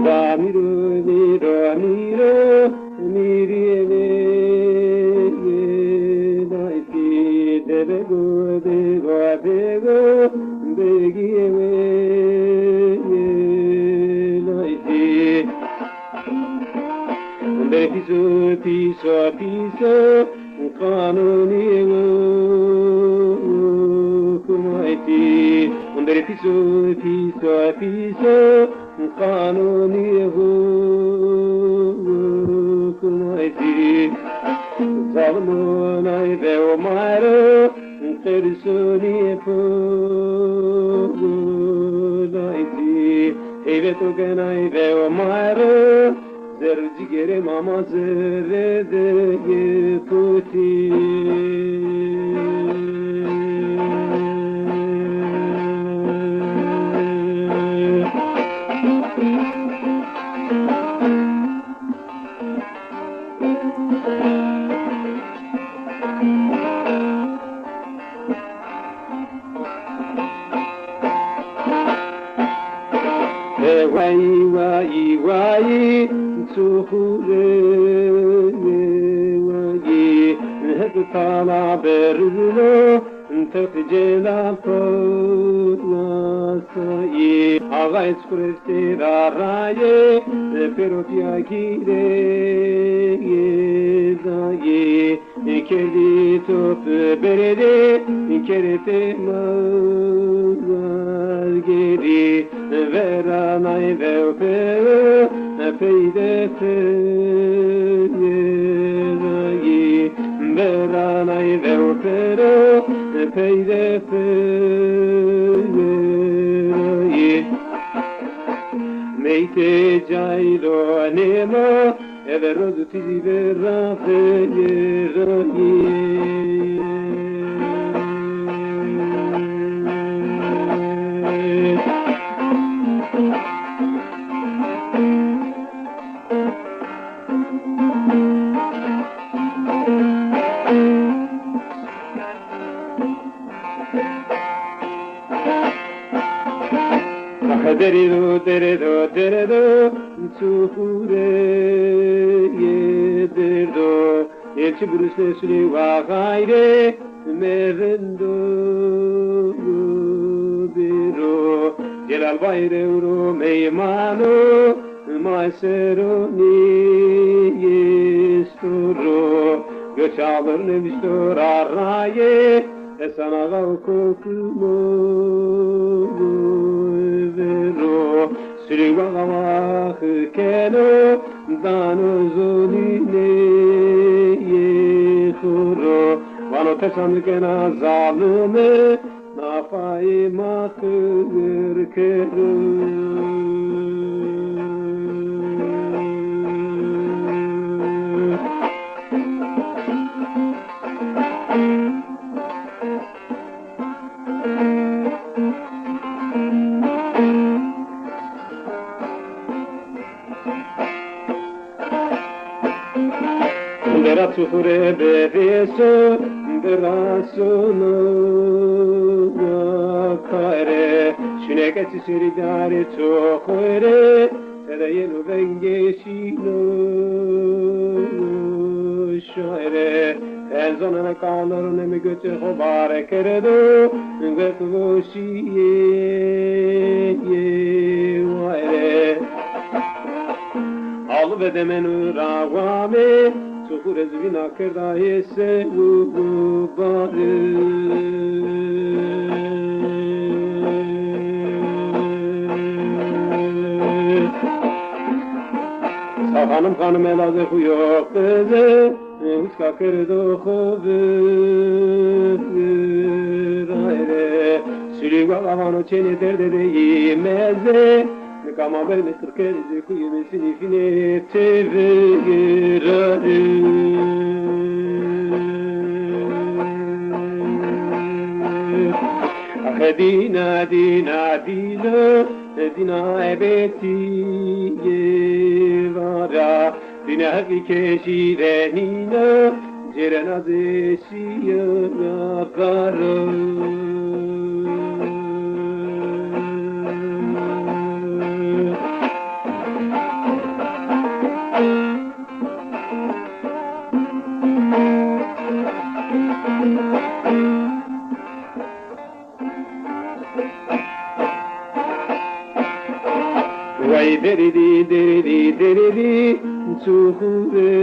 da miro miriene naiti debego bego begiwe naiti piso kanuni kumaiti under piso kanuni kumaiti zalmunay ve umayro tersuni naiti evet o genay ve umayro zercigere mama zerede puti Wai Tuhure hep tala berlo tefcela posai agais kureste raye perotia gire zaye keli top berede kerete mazgeri veranay vevpe peyde feyrayi veranay vevpero peyde feyrayi meyte caylo anema everoz tizi verra feyrayi Derido, Tuhure yederdo, Elçi Brüssel'sini vakayre, Merendo biro, Celal Bayreuro meymano, Maesero niyestoro, Göç alır nevistor arraye, Esana kokumo vero, Sülüvağamak keno, Dano zonine yekuro, Vano tesanlıkena zalime, Nafai makır kero. Dera tuhure bereso, dera sono kare, şuneketi siridare çoğure, tedayenu bengeşino şaire, enzonana kalorune mi götü hobare keredo, götü şiye vaire, alı ve demenu ravame, Sukur ezvina kerdaye sevu bari Sahanım kanım elazı huyok kızı Uska kerdo hovir aire Sülüga avano çene derde de yemeze Kama berne sırkerize kuyumesini fine tevgirare Dina ebeti yevara Dina keşi renina Cerena zeşiya kara Vay deridi deridi deridi çukure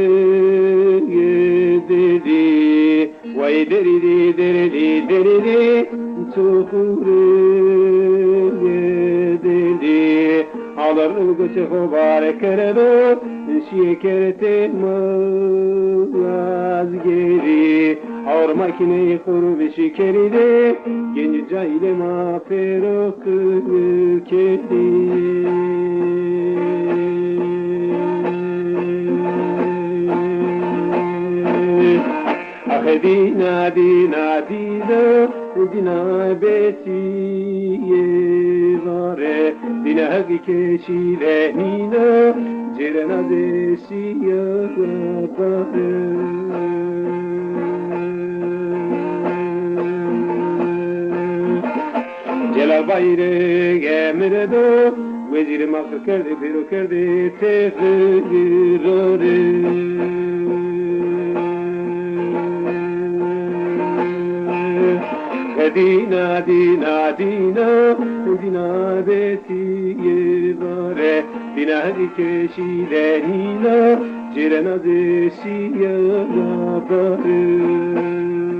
dedi. Vay deridi deridi deridi çukure dedi. Alır göçe hobar kerdo şekerte maz geri. Aur makine kurb şekeri de genç cahile ma ferok kedi. Dina dina dina dina besiye vare dina hakikeşile nina cerena desiye vare Cela bayre gemredo vezir makr kerde pero kerde tefirore Dina dina dina dina besiye vare dina hakikeşile nina cerena desiye vare